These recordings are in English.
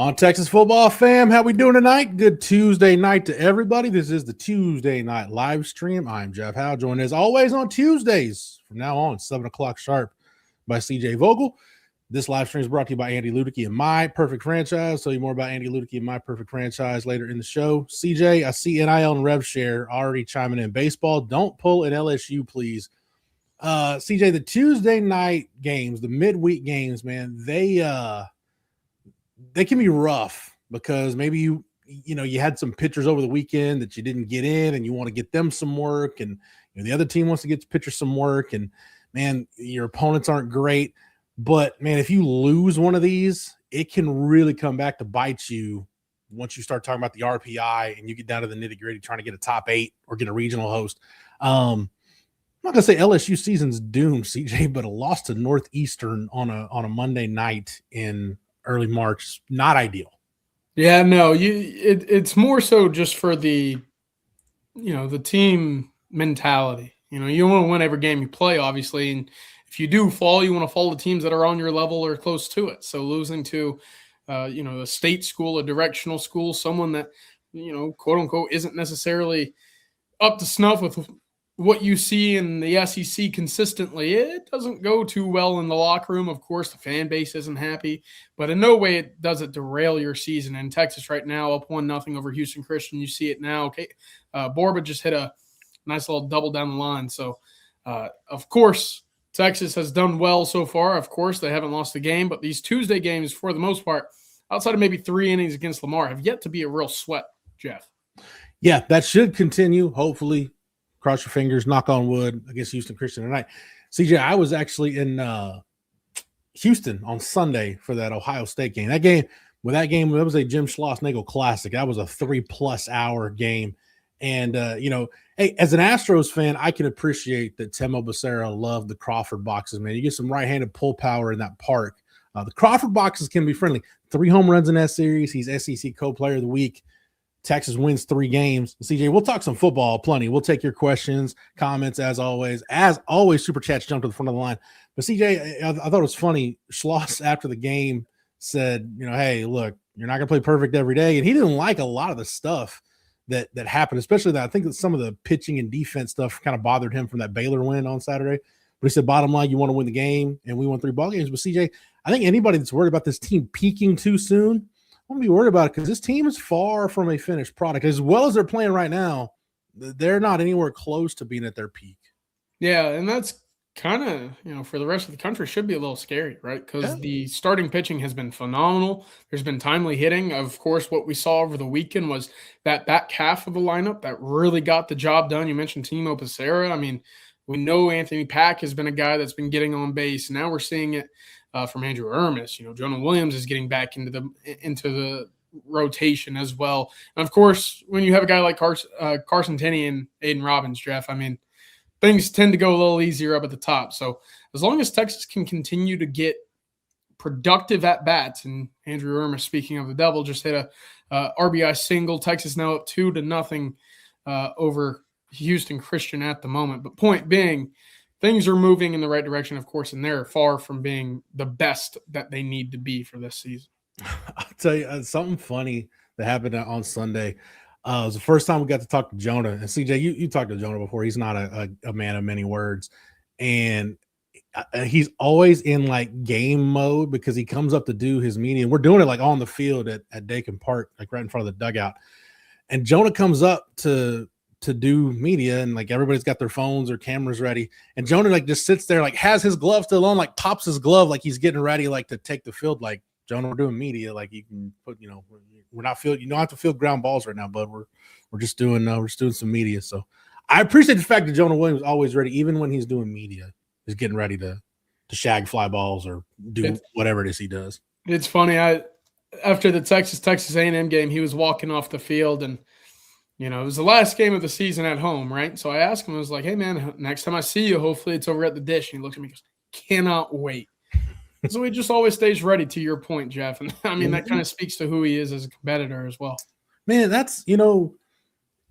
On Texas football fam, how we doing tonight? Good Tuesday night to everybody. This is the Tuesday night live stream. I'm Jeff Howe, joined as always on Tuesdays from now on, 7 o'clock sharp by CJ Vogel. This live stream is brought to you by Andy Ludicky and My Perfect Franchise. Tell you more about Andy Ludicky and My Perfect Franchise later in the show. CJ, I see NIL and RevShare already chiming in. Baseball, don't pull an LSU, please. CJ, the Tuesday night games, the midweek games, man, they can be rough because maybe you had some pitchers over the weekend that you didn't get in and you want to get them some work, and the other team wants to get pitchers some work, and man, your opponents aren't great. But man, if you lose one of these, it can really come back to bite you once you start talking about the RPI and you get down to the nitty-gritty trying to get a top 8 or get a regional host. I'm not gonna say LSU season's doomed, CJ, but a loss to Northeastern on a Monday night in early March, not ideal. Yeah, no, it's more so just for the team mentality. You want to win every game you play, obviously, and if you do fall, you want to follow the teams that are on your level or close to it. So losing to a state school, a directional school, someone that quote unquote isn't necessarily up to snuff with what you see in the SEC consistently, it doesn't go too well in the locker room. Of course, the fan base isn't happy, but in no way does it derail your season. In Texas right now, up 1-0 over Houston Christian. You see it now. Okay, Borba just hit a nice little double down the line. So, of course, Texas has done well so far. Of course, they haven't lost the game, but these Tuesday games, for the most part, outside of maybe 3 innings against Lamar, have yet to be a real sweat, Jeff. Yeah, that should continue, hopefully. Cross your fingers, knock on wood, against Houston Christian tonight. CJ, I was actually in Houston on Sunday for that Ohio State game. That was a Jim Schloss-Nagel Classic. That was a 3+ hour game. And, hey, as an Astros fan, I can appreciate that Temo Becerra loved the Crawford boxes, man. You get some right-handed pull power in that park. The Crawford boxes can be friendly. 3 home runs in that series. He's SEC Co-Player of the Week. Texas wins 3 games. CJ, we'll talk some football plenty. We'll take your questions, comments as always. As always, Super Chats jump to the front of the line. But CJ, I thought it was funny. Schloss after the game said, hey, look, you're not going to play perfect every day. And he didn't like a lot of the stuff that happened, especially that I think that some of the pitching and defense stuff kind of bothered him from that Baylor win on Saturday. But he said, bottom line, you want to win the game, and we won 3 ball games. But CJ, I think anybody that's worried about this team peaking too soon, I don't be worried about it because this team is far from a finished product. As well as they're playing right now, they're not anywhere close to being at their peak. Yeah, and that's kind of, for the rest of the country should be a little scary, right? Because the starting pitching has been phenomenal. There's been timely hitting. Of course, what we saw over the weekend was that back half of the lineup that really got the job done. You mentioned Temo Becerra. I mean, we know Anthony Pack has been a guy that's been getting on base. Now we're seeing it from Andrew Ermis. Jonah Williams is getting back into the rotation as well. And of course, when you have a guy like Carson Tenney and Aiden Robbins, Jeff, I mean, things tend to go a little easier up at the top. So as long as Texas can continue to get productive at-bats, and Andrew Ermis, speaking of the Devil, just hit a RBI single. Texas now up 2-0 over Houston Christian at the moment. But point being, things are moving in the right direction, of course, and they're far from being the best that they need to be for this season. I'll tell you something funny that happened on Sunday. It was the first time we got to talk to Jonah. And CJ, you talked to Jonah before. He's not a man of many words. And he's always in like game mode because he comes up to do his media. And we're doing it like on the field at Dakin Park, like right in front of the dugout. And Jonah comes up to do media, and like everybody's got their phones or cameras ready. And Jonah like just sits there, like has his glove still on, like pops his glove like he's getting ready like to take the field. Like, Jonah, we're doing media. Like you can put, we're not field. You don't have to field ground balls right now, but we're just doing some media. So I appreciate the fact that Jonah Williams is always ready, even when he's doing media, he's getting ready to shag fly balls or do whatever it is he does. It's funny. After the Texas A&M game, he was walking off the field, and it was the last game of the season at home, right? So I asked him, I was like, hey man, next time I see you, hopefully it's over at the Dish. And he looks at me and goes, cannot wait. So he just always stays ready, to your point, Jeff. And I mean, that kind of speaks to who he is as a competitor as well. Man, that's,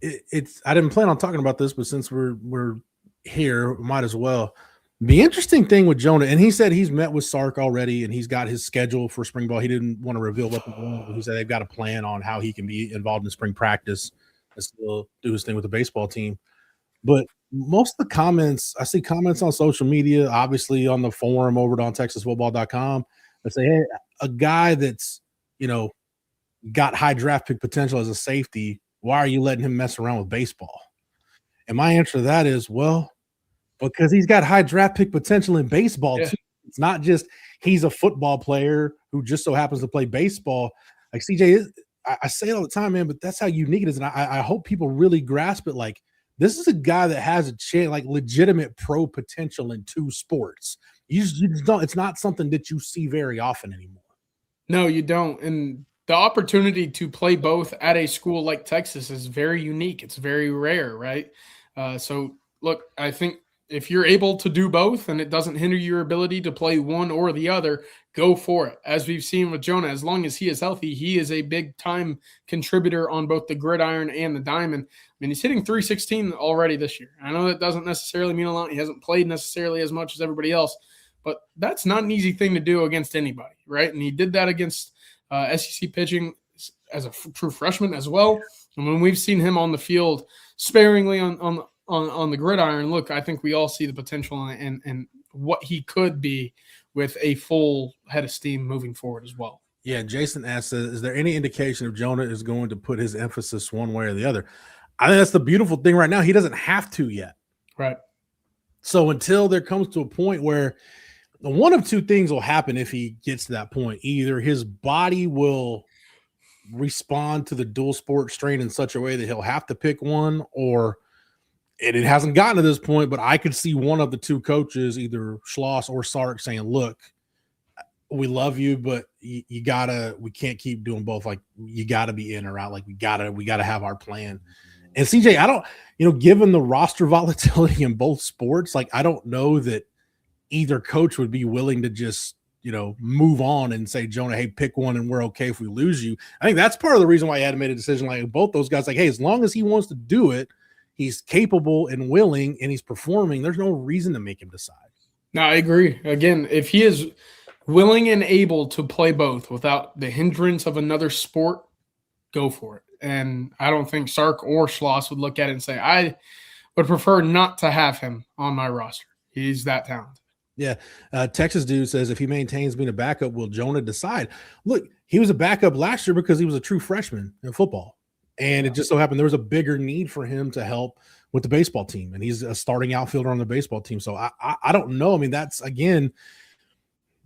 it's I didn't plan on talking about this, but since we're here, might as well. The interesting thing with Jonah, and he said he's met with Sark already and he's got his schedule for spring ball. He didn't want to reveal what he said they've got a plan on how he can be involved in spring practice and still do his thing with the baseball team. But most of the comments, I see comments on social media, obviously on the forum over on TexasFootball.com, that say, hey, a guy that's, got high draft pick potential as a safety, why are you letting him mess around with baseball? And my answer to that is, well, because he's got high draft pick potential in baseball too. It's not just he's a football player who just so happens to play baseball. Like CJ, I say it all the time, man, but that's how unique it is. And I hope people really grasp it. Like, this is a guy that has a chance, like legitimate pro potential in two sports. You just don't, it's not something that you see very often anymore. No, you don't. And the opportunity to play both at a school like Texas is very unique. It's very rare, right? So look, I think if you're able to do both and it doesn't hinder your ability to play one or the other, go for it. As we've seen with Jonah, as long as he is healthy, he is a big-time contributor on both the gridiron and the diamond. I mean, he's hitting 316 already this year. I know that doesn't necessarily mean a lot. He hasn't played necessarily as much as everybody else, but that's not an easy thing to do against anybody, right? And he did that against SEC pitching as a true freshman as well. And when we've seen him on the field sparingly on the gridiron, look, I think we all see the potential and what he could be with a full head of steam moving forward as well. Yeah, Jason asks, is there any indication if Jonah is going to put his emphasis one way or the other? I think that's the beautiful thing right now. He doesn't have to yet. Right. So until there comes to a point where one of two things will happen if he gets to that point. Either his body will respond to the dual sport strain in such a way that he'll have to pick one, or it hasn't gotten to this point, but I could see one of the two coaches, either Schloss or Sark, saying, look, we love you, but we can't keep doing both. Like, you gotta be in or out. Like, we gotta have our plan. And CJ, I don't, given the roster volatility in both sports, like, I don't know that either coach would be willing to just, move on and say, Jonah, hey, pick one and we're okay if we lose you. I think that's part of the reason why he had made a decision. Like, both those guys, like, hey, as long as he wants to do it, he's capable and willing and he's performing, there's no reason to make him decide. No, I agree. Again, if he is willing and able to play both without the hindrance of another sport, go for it. And I don't think Sark or Schloss would look at it and say, I would prefer not to have him on my roster. He's that talented. Yeah. Texas dude says, if he maintains being a backup, will Jonah decide? Look, he was a backup last year because he was a true freshman in football. And it just so happened there was a bigger need for him to help with the baseball team. And he's a starting outfielder on the baseball team. So I don't know. I mean, that's, again,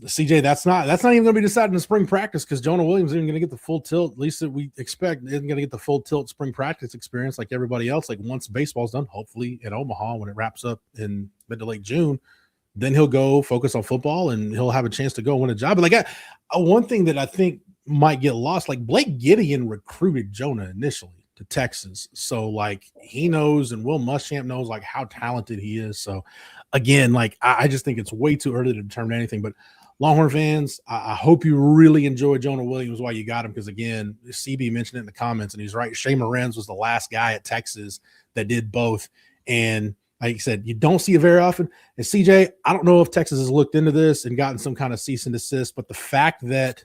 CJ, that's not even going to be decided in spring practice, because Jonah Williams isn't going to get the full tilt, at least that we expect, isn't going to get the full tilt spring practice experience like everybody else. Like, once baseball's done, hopefully in Omaha, when it wraps up in mid to late June, then he'll go focus on football and he'll have a chance to go win a job. But like, one thing that I think might get lost, like, Blake Gideon recruited Jonah initially to Texas. So, like, he knows, and Will Muschamp knows, like, how talented he is. So, again, like, I just think it's way too early to determine anything. But Longhorn fans, I hope you really enjoy Jonah Williams while you got him, because, again, CB mentioned it in the comments, and he's right. Shea Morenz was the last guy at Texas that did both. And like you said, you don't see it very often. And CJ, I don't know if Texas has looked into this and gotten some kind of cease and desist, but the fact that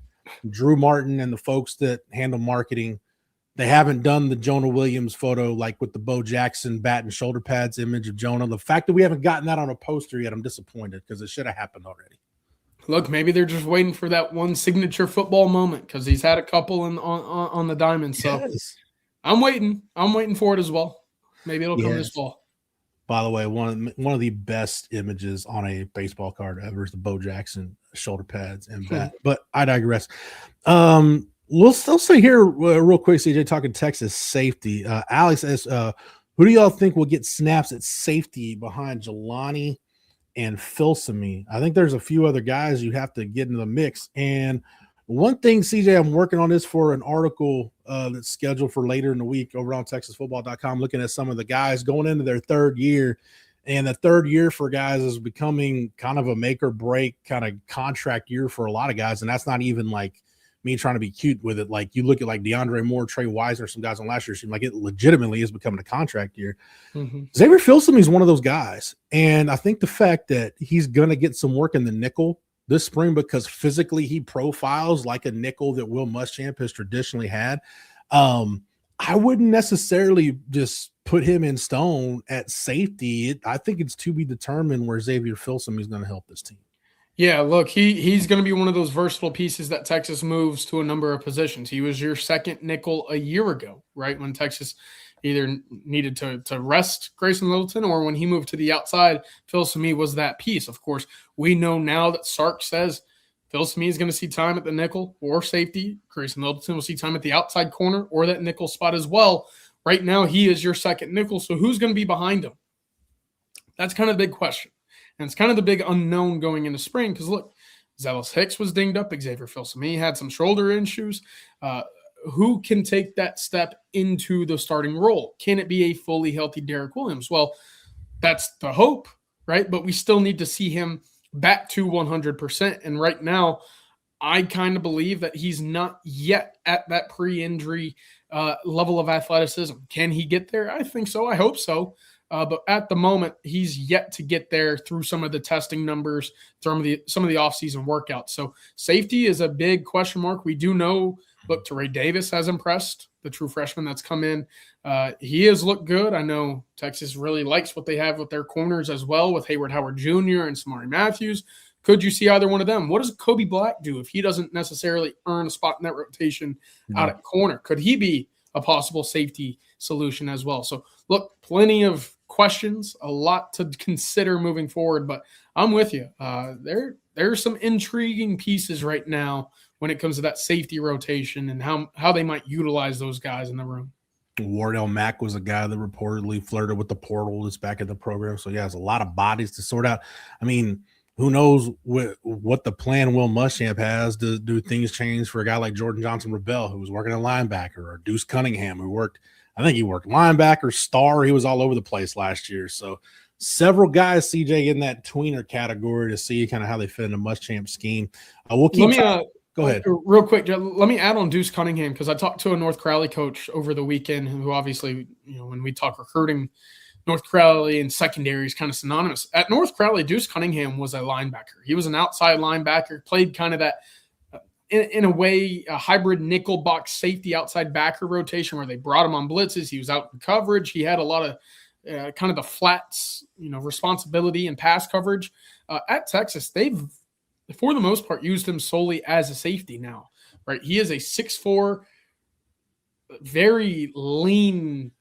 Drew Martin and the folks that handle marketing, they haven't done the Jonah Williams photo, like with the Bo Jackson bat and shoulder pads image of Jonah. The fact that we haven't gotten that on a poster yet, I'm disappointed, because it should have happened already. Look, maybe they're just waiting for that one signature football moment, because he's had a couple on the diamond. So yes. I'm waiting for it as well. Maybe it'll come this fall. By the way, one of the best images on a baseball card ever is the Bo Jackson shoulder pads and bat. But I digress. We'll still say here real quick, CJ, talking Texas safety. Alex says, who do y'all think will get snaps at safety behind Jelani and Filsamy? I think there's a few other guys you have to get into the mix. And one thing, CJ, I'm working on this for an article that's scheduled for later in the week over on TexasFootball.com, looking at some of the guys going into their third year. And the third year for guys is becoming kind of a make or break kind of contract year for a lot of guys. And that's not even like me trying to be cute with it. Like you look at like DeAndre Moore, Trey Wisener, some guys on last year's team, like it legitimately is becoming a contract year. Mm-hmm. Xavier Filsaime is one of those guys. And I think the fact that he's going to get some work in the nickel this spring because physically he profiles like a nickel that Will Muschamp has traditionally had. I wouldn't necessarily just put him in stone at safety. I think it's to be determined where Xavier Filsaime is going to help this team. Yeah, look, he's going to be one of those versatile pieces that Texas moves to a number of positions. He was your second nickel a year ago, right, when Texas either needed to rest Grayson Littleton or when he moved to the outside, Filsaime was that piece. Of course, we know now that Sark says Filsaime is going to see time at the nickel or safety. Grayson Littleton will see time at the outside corner or that nickel spot as well. Right now, he is your second nickel, so who's going to be behind him? That's kind of the big question. And it's kind of the big unknown going into spring because, look, Zealous Hicks was dinged up. Xavier Filsaime had some shoulder issues. Who can take that step into the starting role? Can it be a fully healthy Derek Williams? Well, that's the hope, right? But we still need to see him back to 100%. And right now, I kind of believe that he's not yet at that pre-injury level of athleticism. Can he get there? I think so. I hope so. But at the moment, he's yet to get there through some of the testing numbers, some of the offseason workouts. So safety is a big question mark. We do know, look, Teray Davis has impressed, the true freshman that's come in. He has looked good. I know Texas really likes what they have with their corners as well, with Hayward Howard Jr. and Samari Matthews. Could you see either one of them? What does Kobe Black do if he doesn't necessarily earn a spot in that rotation out at corner? Could he be a possible safety solution as well? So, look, plenty of questions, a lot to consider moving forward, but I'm with you. There's some intriguing pieces right now when it comes to that safety rotation and how they might utilize those guys in the room. Wardell Mack was a guy that reportedly flirted with the portal that's back in the program. So, yeah, there's a lot of bodies to sort out. I mean, who knows what the plan Will Muschamp has? Do things change for a guy like Jordan Johnson-Rebel, who was working at linebacker, or Deuce Cunningham, who worked linebacker, star. He was all over the place last year. So several guys, CJ, in that tweener category to see kind of how they fit in a Muschamp scheme. We'll keep go ahead. Real quick, let me add on Deuce Cunningham because I talked to a North Crowley coach over the weekend who obviously, when we talk recruiting, North Crowley and secondary is kind of synonymous. At North Crowley, Deuce Cunningham was a linebacker. He was an outside linebacker, played kind of that, in a way, a hybrid nickel box safety outside backer rotation where they brought him on blitzes. He was out in coverage. He had a lot of kind of the flats, responsibility and pass coverage. At Texas, they've, for the most part, used him solely as a safety now, right? He is a 6'4", very lean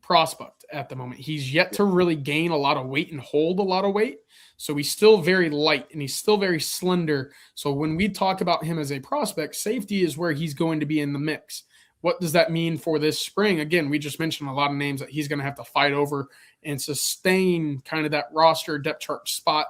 prospect at the moment. He's yet to really gain a lot of weight and hold a lot of weight. So he's still very light and he's still very slender. So when we talk about him as a prospect, safety is where he's going to be in the mix. What does that mean for this spring? Again, we just mentioned a lot of names that he's going to have to fight over and sustain kind of that roster depth chart spot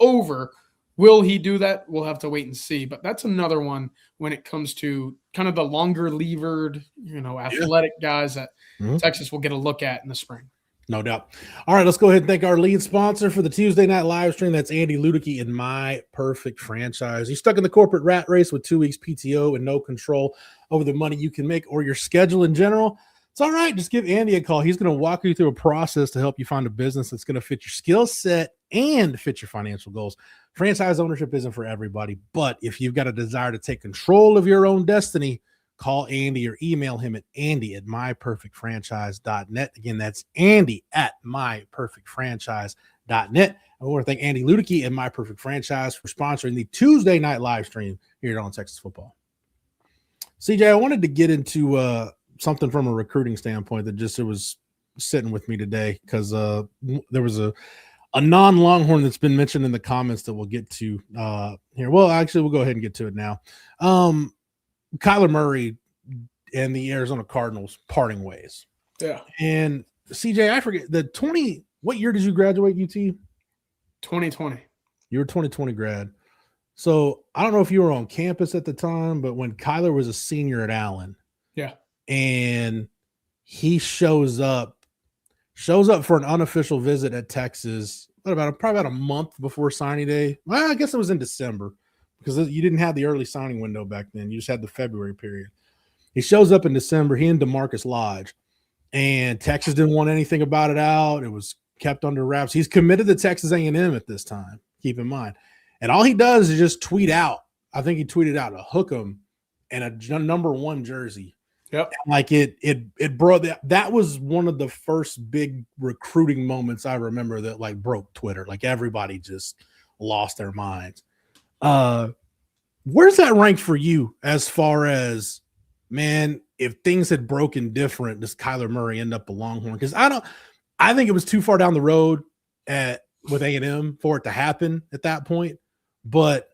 over. Will he do that? We'll have to wait and see. But that's another one when it comes to kind of the longer levered, athletic guys that Texas will get a look at in the spring. No doubt. All right, let's go ahead and thank our lead sponsor for the Tuesday night live stream. That's Andy Ludicky and My Perfect Franchise. You're stuck in the corporate rat race with 2 weeks PTO and no control over the money you can make or your schedule in general. It's all right. Just give Andy a call. He's going to walk you through a process to help you find a business that's going to fit your skill set and fit your financial goals. Franchise ownership isn't for everybody, but if you've got a desire to take control of your own destiny, call Andy or email him at andy@myperfectfranchise.net. Again, that's andy@myperfectfranchise.net. I want to thank Andy Ludicky and My Perfect Franchise for sponsoring the Tuesday night live stream here on Texas Football. CJ, I wanted to get into something from a recruiting standpoint that it was sitting with me today because there was a non-Longhorn that's been mentioned in the comments that we'll get to here. Well, actually, we'll go ahead and get to it now. Kyler Murray and the Arizona Cardinals parting ways. Yeah. And CJ, I forget what year did you graduate UT? 2020. You were 2020 grad. So I don't know if you were on campus at the time, but when Kyler was a senior at Allen. Yeah. And he shows up for an unofficial visit at Texas, probably about a month before signing day. Well, I guess it was in December. because you didn't have the early signing window back then. You just had the February period. He shows up in December, he and DeMarcus Lodge, and Texas didn't want anything about it out. It was kept under wraps. He's committed to Texas A&M at this time, keep in mind. And all he does is just tweet out. I think he tweeted out a hook 'em and a number 1 jersey. Yep. Like it brought that was one of the first big recruiting moments I remember that like broke Twitter. Like everybody just lost their minds. Where's that rank for you as far as, man, if things had broken different, does Kyler Murray end up a Longhorn? Because I think it was too far down the road with A&M for it to happen at that point. But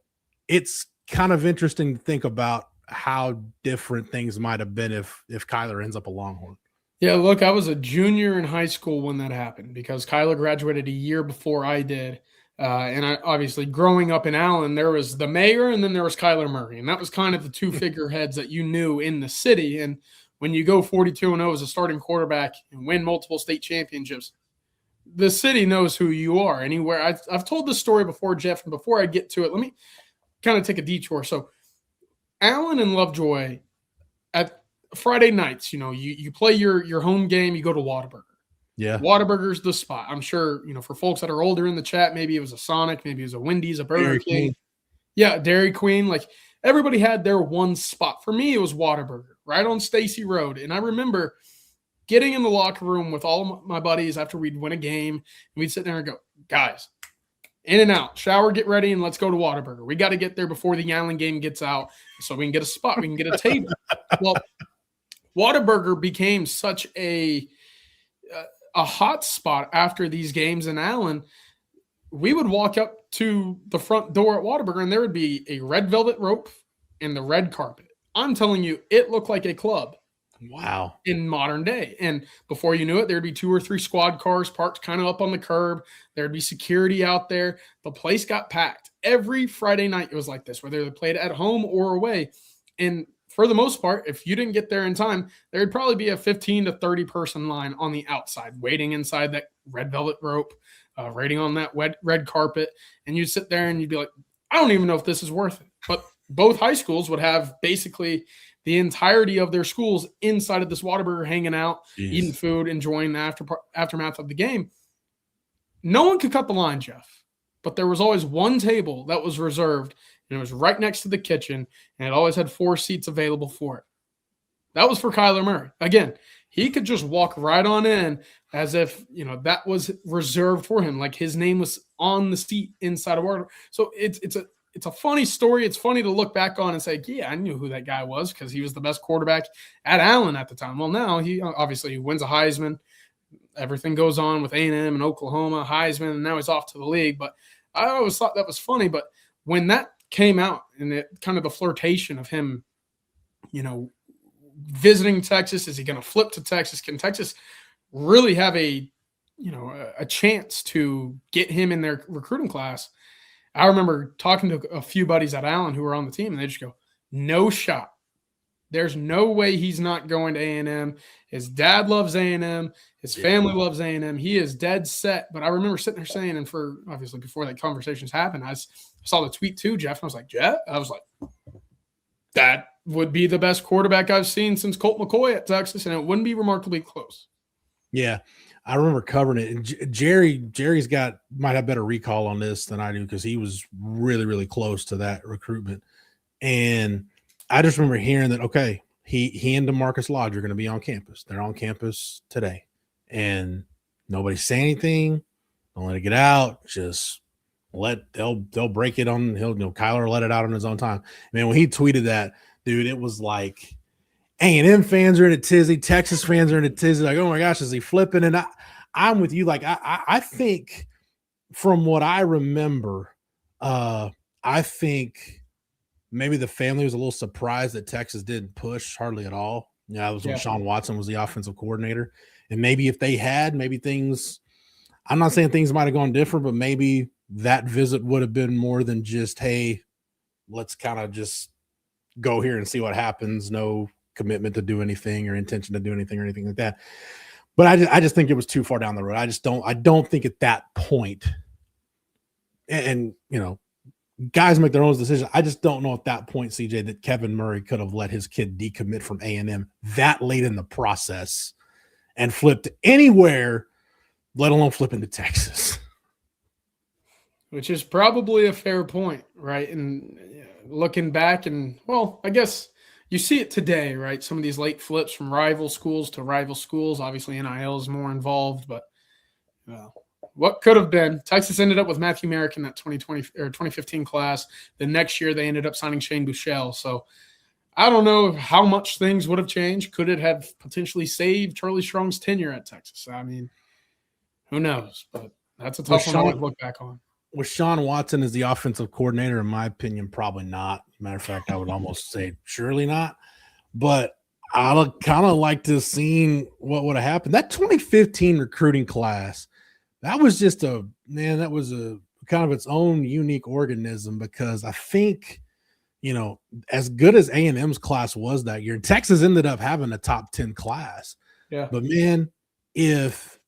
it's kind of interesting to think about how different things might have been if Kyler ends up a Longhorn. Yeah, look, I was a junior in high school when that happened because Kyler graduated a year before I did. And I obviously growing up in Allen, there was the mayor and then there was Kyler Murray. And that was kind of the two figureheads that you knew in the city. And when you go 42-0 as a starting quarterback and win multiple state championships, the city knows who you are. Anywhere I've told this story before, Jeff, and before I get to it, let me kind of take a detour. So Allen and Lovejoy at Friday nights, you play your home game, you go to Whataburger. Yeah. Whataburger's the spot. I'm sure, for folks that are older in the chat, maybe it was a Sonic, maybe it was a Wendy's, a Burger King. Yeah, Dairy Queen. Like everybody had their one spot. For me, it was Whataburger, right on Stacy Road. And I remember getting in the locker room with all of my buddies after we'd win a game, and we'd sit there and go, guys, in and out, shower, get ready, and let's go to Whataburger. We got to get there before the Allen game gets out so we can get a spot. We can get a table. Well, Whataburger became such a hot spot after these games in Allen. We would walk up to the front door at Whataburger, and there would be a red velvet rope and the red carpet. I'm telling you, it looked like a club. Wow. In modern day. And before you knew it, there'd be 2 or 3 squad cars parked kind of up on the curb. There'd be security out there. The place got packed. Every Friday night it was like this, whether they played at home or away. And for the most part, if you didn't get there in time, there'd probably be a 15 to 30 person line on the outside, waiting inside that red velvet rope, waiting on that red carpet. And you'd sit there and you'd be like, I don't even know if this is worth it. But both high schools would have basically the entirety of their schools inside of this Whataburger, hanging out, eating food, enjoying the aftermath of the game. No one could cut the line, Jeff, but there was always one table that was reserved, and it was right next to the kitchen, and it always had 4 seats available for it. That was for Kyler Murray. Again, he could just walk right on in as if, that was reserved for him, like his name was on the seat inside of Whataburger. So it's a funny story. It's funny to look back on and say, yeah, I knew who that guy was because he was the best quarterback at Allen at the time. Well, now he obviously wins a Heisman. Everything goes on with A&M and Oklahoma, Heisman, and now he's off to the league. But I always thought that was funny. But when that came out and it kind of the flirtation of him, visiting Texas, is he going to flip to Texas? Can Texas really have a chance to get him in their recruiting class? I remember talking to a few buddies at Allen who were on the team, and they just go, no shot. There's no way he's not going to A&M. His dad loves A&M. His family loves A&M. He is dead set. But I remember sitting there saying, and for obviously before that conversations happened, I saw the tweet too, Jeff, and I was like, Jeff? I was like, that would be the best quarterback I've seen since Colt McCoy at Texas, and it wouldn't be remarkably close. Yeah. I remember covering it, and Jerry's might have better recall on this than I do because he was really, really close to that recruitment. And I just remember hearing that, okay, he and DeMarcus Lodge are going to be on campus. They're on campus today, and nobody say anything. Don't let it get out. Just they'll break it on. Kyler let it out on his own time. Man, when he tweeted that, dude, it was like A&M fans are in a tizzy. Texas fans are in a tizzy. Like, oh my gosh, is he flipping? And I'm with you. Like, I think from what I remember, I think maybe the family was a little surprised that Texas didn't push hardly at all. That was when Sean Watson was the offensive coordinator. And maybe if they had, maybe things, I'm not saying things might have gone different, but maybe that visit would have been more than just, hey, let's kind of just go here and see what happens. No commitment to do anything or intention to do anything or anything like that. But I just think it was too far down the road. I don't think at that point, and guys make their own decisions. I just don't know at that point, CJ, that Kevin Murray could have let his kid decommit from A&M that late in the process and flipped anywhere, let alone flip into Texas. Which is probably a fair point, right? And looking back, and well, I guess you see it today, right? Some of these late flips from rival schools to rival schools. Obviously, NIL is more involved, but what could have been? Texas ended up with Matthew Merrick in that 2020 or 2015 class. The next year, they ended up signing Shane Buechele. So I don't know how much things would have changed. Could it have potentially saved Charlie Strong's tenure at Texas? I mean, who knows? But that's a tough one I would look back on. With Sean Watson as the offensive coordinator, in my opinion, probably not. Matter of fact, I would almost say surely not. But I would kind of like to have seen what would have happened. That 2015 recruiting class, that was just that was a kind of its own unique organism, because I think, as good as A&M's class was that year, Texas ended up having a top 10 class. Yeah. But man, if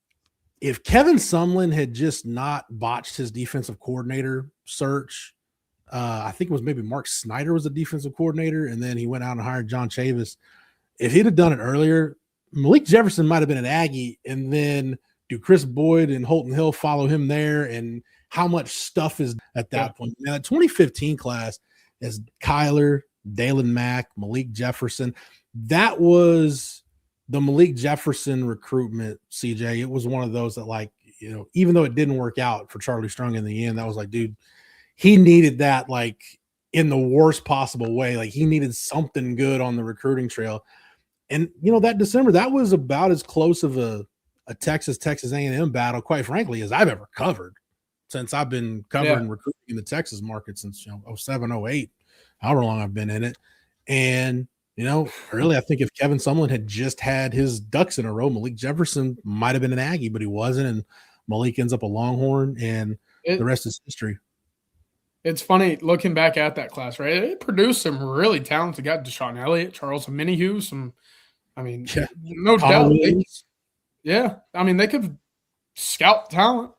Kevin Sumlin had just not botched his defensive coordinator search, I think it was maybe Mark Snyder was the defensive coordinator, and then he went out and hired John Chavis. If he'd have done it earlier, Malik Jefferson might have been an Aggie, and then do Chris Boyd and Holton Hill follow him there, and how much stuff is at that point? Now, that 2015 class is Kyler, Dalen Mack, Malik Jefferson. That was the Malik Jefferson recruitment, CJ. It was one of those that, even though it didn't work out for Charlie Strong in the end, that was like, dude, he needed that, in the worst possible way. He needed something good on the recruiting trail. And, that December, that was about as close of a Texas A&M battle, quite frankly, as I've ever covered since I've been covering recruiting in the Texas market since 07, 08, however long I've been in it. And really, I think if Kevin Sumlin had just had his ducks in a row, Malik Jefferson might have been an Aggie, but he wasn't. And Malik ends up a Longhorn, and the rest is history. It's funny looking back at that class, right? It produced some really talented guys. Deshaun Elliott, Charles Minihue, no doubt. They could scout talent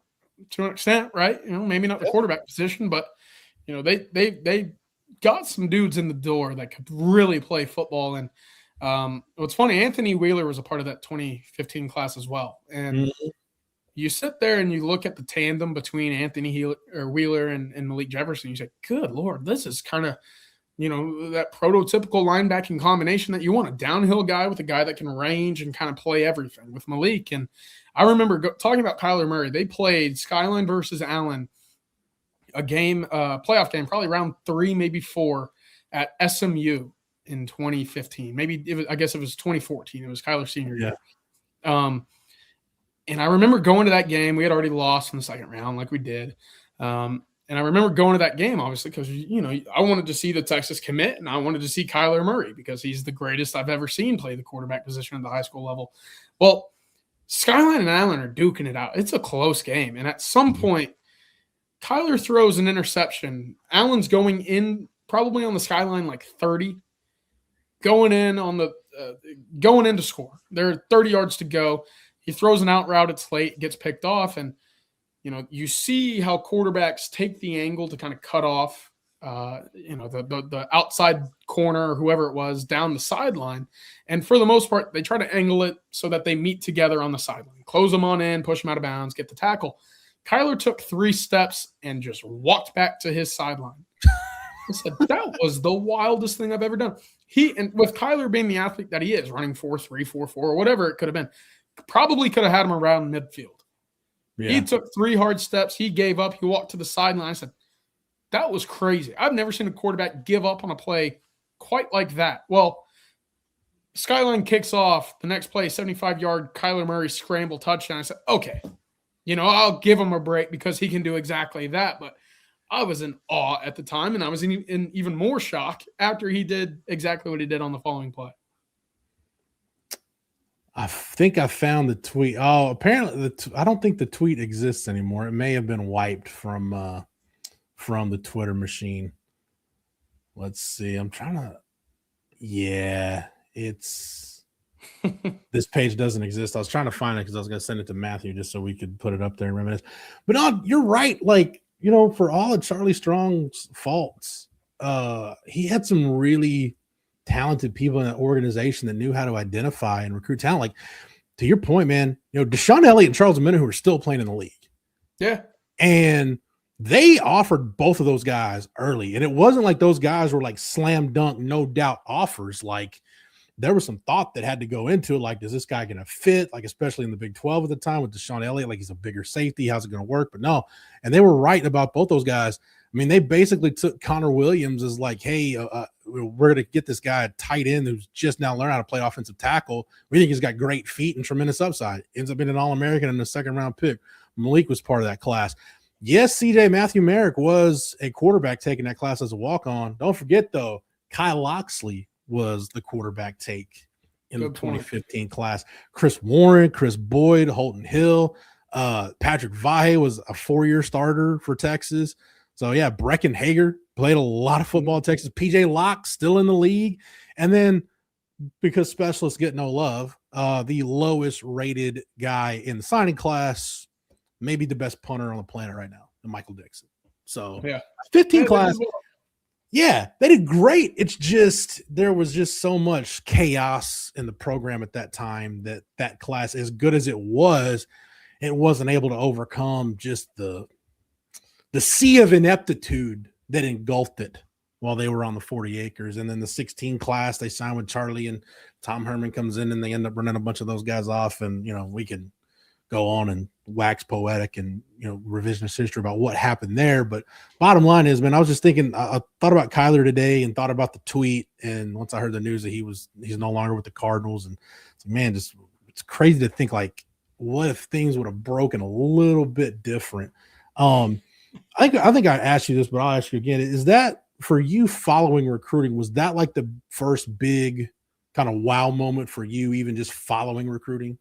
to an extent, right? Maybe not the quarterback position, but they got some dudes in the door that could really play football. And what's funny, Anthony Wheeler was a part of that 2015 class as well. And you sit there and you look at the tandem between Anthony Wheeler and Malik Jefferson. You say, good Lord, this is kind of, that prototypical linebacking combination that you want, a downhill guy with a guy that can range and kind of play everything with Malik. And I remember talking about Kyler Murray. They played Skyline versus Allen, a playoff game, probably round 3, maybe 4 at SMU in 2015. I guess it was 2014. It was Kyler's senior year. And I remember going to that game. We had already lost in the second round like we did. And I remember going to that game, obviously, because, I wanted to see the Texas commit, and I wanted to see Kyler Murray because he's the greatest I've ever seen play the quarterback position at the high school level. Well, Skyline and Allen are duking it out. It's a close game. And at some point, Kyler throws an interception. Allen's going in probably on the Skyline 30, going in to score. There are 30 yards to go. He throws an out route. It's late, gets picked off. And, you see how quarterbacks take the angle to kind of cut off, the outside corner or whoever it was down the sideline. And for the most part, they try to angle it so that they meet together on the sideline, close them on in, push them out of bounds, get the tackle. Kyler took 3 steps and just walked back to his sideline. I said, that was the wildest thing I've ever done. And with Kyler being the athlete that he is, running 4.3, 4.4, or whatever it could have been, probably could have had him around midfield. Yeah. He took 3 hard steps. He gave up. He walked to the sideline. I said, that was crazy. I've never seen a quarterback give up on a play quite like that. Well, Skyline kicks off. The next play, 75-yard Kyler Murray scramble touchdown. I said, okay, I'll give him a break because he can do exactly that. But I was in awe at the time, and I was in even more shock after he did exactly what he did on the following play. I think I found the tweet. Oh, apparently I don't think the tweet exists anymore. It may have been wiped from the Twitter machine. Let's see. I'm trying to. Yeah, it's this page doesn't exist. I was trying to find it because I was going to send it to Matthew just so we could put it up there and reminisce. But no, you're right. for all of Charlie Strong's faults, he had some really talented people in that organization that knew how to identify and recruit talent. Like, to your point, man, Deshaun Elliott and Charles Omenihu are still playing in the league. Yeah. And they offered both of those guys early. And it wasn't like those guys were like slam dunk, no doubt offers. Like, there was some thought that had to go into it. Like, is this guy going to fit? Like, especially in the Big 12 at the time with Deshaun Elliott, like he's a bigger safety. How's it going to work? But no. And they were right about both those guys. I mean, they basically took Connor Williams as like, hey, we're going to get this guy a tight end who's just now learning how to play offensive tackle. We think he's got great feet and tremendous upside. Ends up being an All-American and a second-round pick. Malik was part of that class. Yes, CJ Matthew Merrick was a quarterback taking that class as a walk-on. Don't forget, though, Kyle Loxley was the quarterback take in the 2015 class. Chris Warren, Chris Boyd, Holton Hill, Patrick Vahe was a 4-year starter for Texas. So, yeah, Brecken Hager played a lot of football at Texas. PJ Locke still in the league. And then, because specialists get no love, the lowest rated guy in the signing class, maybe the best punter on the planet right now, Michael Dixon. So, 15 class. Yeah, they did great. It's just there was just so much chaos in the program at that time that class, as good as it wasn't able to overcome just the sea of ineptitude that engulfed it while they were on the 40 acres. And then the 16 class, they signed with Charlie, and Tom Herman comes in, and they end up running a bunch of those guys off. And, we can go on and wax poetic and, revisionist history about what happened there. But bottom line is, man, I was just thinking, I thought about Kyler today and thought about the tweet. And once I heard the news that he's no longer with the Cardinals, and man, it's crazy to think, like, what if things would have broken a little bit different? I think I asked you this, but I'll ask you again. Is that, for you, following recruiting, was that like the first big kind of wow moment for you, even just following recruiting?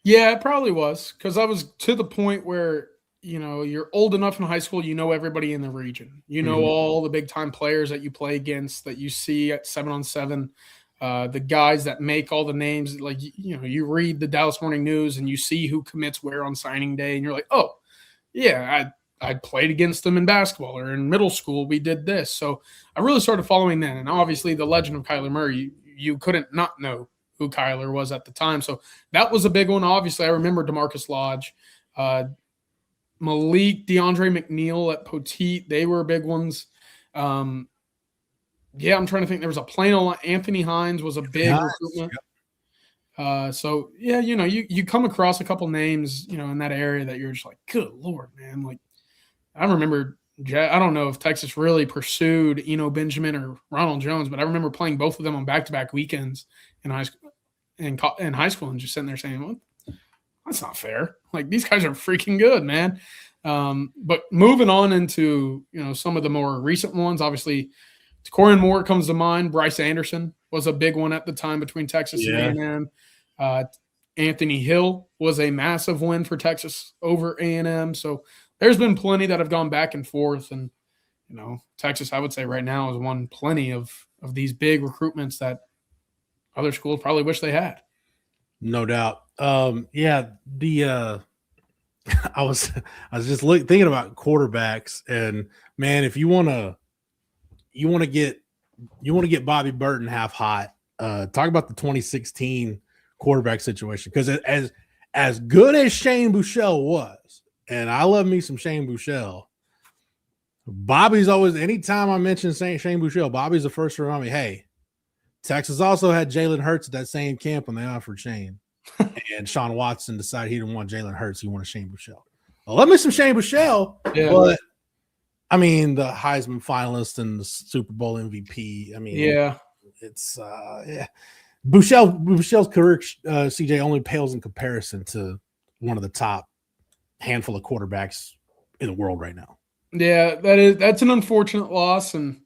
Yeah, it probably was, because I was to the point where, you're old enough in high school, everybody in the region. All the big-time players that you play against, that you see at 7-on-7, the guys that make all the names. Like, you read the Dallas Morning News and you see who commits where on signing day, and you're like, oh, yeah, I played against them in basketball, or in middle school we did this. So I really started following then. And obviously the legend of Kyler Murray, you couldn't not know who Kyler was at the time. So that was a big one. Obviously, I remember DeMarcus Lodge, Malik, DeAndre McNeil at Poteet. They were big ones. I'm trying to think. There was a Plano. Anthony Hines was a big recruitment. So yeah, you come across a couple names, in that area that you're just like, good Lord, man. Like, I remember, I don't know if Texas really pursued, Benjamin or Ronald Jones, but I remember playing both of them on back-to-back weekends in high school, and just sitting there saying, well, that's not fair. Like, these guys are freaking good, man. But moving on into, some of the more recent ones, obviously, Corian Moore comes to mind. Bryce Anderson was a big one at the time between Texas and A&M. Anthony Hill was a massive win for Texas over A&M. So there's been plenty that have gone back and forth. And, Texas, I would say right now, has won plenty of these big recruitments that other schools probably wish they had. No doubt. I was just thinking about quarterbacks, and man, if you want to get Bobby Burton half hot, talk about the 2016 quarterback situation. Because as good as Shane Buechele was, and I love me some Shane Buechele, Bobby's always, anytime I mention Shane Buechele, Bobby's the first to remind me, hey, Texas also had Jalen Hurts at that same camp when they offered Shane. And Sean Watson decided he didn't want Jalen Hurts. He wanted Shane Buechele. Well, love me some Shane Buechele, but I mean, the Heisman finalist and the Super Bowl MVP. I mean, it's Buechele's career, CJ, only pales in comparison to one of the top handful of quarterbacks in the world right now. Yeah, that's an unfortunate loss, and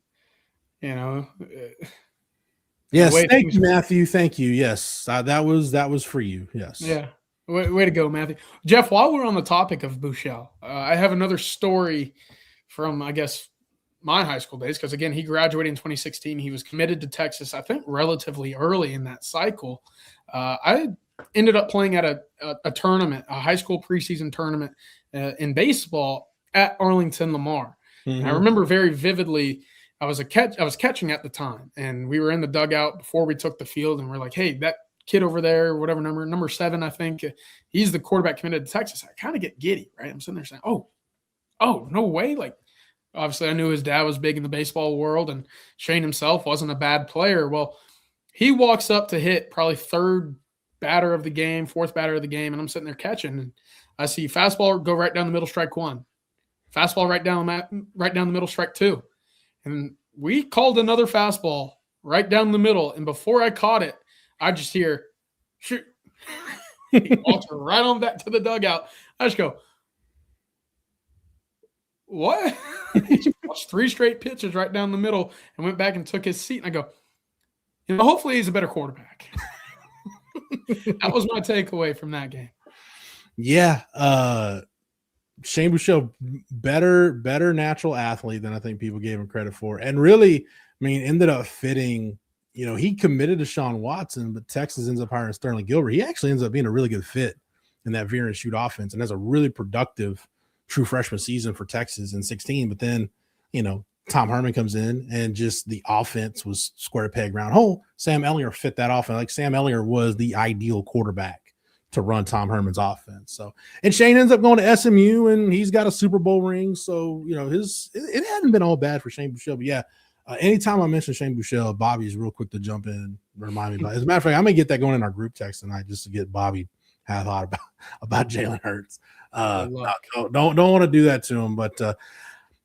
yes, thank you, Matthew. Thank you. Yes, that was for you. Yes. Yeah. Way to go, Matthew. Jeff, while we're on the topic of Buechele, I have another story from, I guess, my high school days, because, again, he graduated in 2016. He was committed to Texas, I think, relatively early in that cycle. I ended up playing at a tournament, a high school preseason tournament in baseball, at Arlington Lamar. And I remember very vividly, I was catching at the time, and we were in the dugout before we took the field, and we're like, hey, that kid over there, whatever number 7, I think, he's the quarterback committed to Texas. I kind of get giddy, right? I'm sitting there saying, oh, no way. Like, obviously I knew his dad was big in the baseball world, and Shane himself wasn't a bad player. Well, he walks up to hit probably 4th batter of the game, and I'm sitting there catching, and I see fastball go right down the middle, strike 1. Fastball right down the middle, strike 2. And we called another fastball right down the middle, and before I caught it, I just hear, shoot. He walks right on back to the dugout. I just go, what? He just watched 3 straight pitches right down the middle and went back and took his seat. And I go, hopefully he's a better quarterback. That was my takeaway from that game. Yeah. Shane Buechele, better natural athlete than I think people gave him credit for. And really, ended up fitting, he committed to Sean Watson, but Texas ends up hiring Sterling Gilbert. He actually ends up being a really good fit in that veer and shoot offense and has a really productive true freshman season for Texas in 16. But then, Tom Herman comes in and just the offense was square peg round hole. Sam Ellinger fit that offense. Like Sam Ellinger was the ideal quarterback to run Tom Herman's offense. So, and Shane ends up going to SMU and he's got a Super Bowl ring. So, it hadn't been all bad for Shane Buechele. But yeah, anytime I mention Shane Buechele, Bobby's real quick to jump in and remind me about it. As a matter of fact, I'm going to get that going in our group text tonight just to get Bobby had thought about Jalen Hurts. Don't want to do that to him, but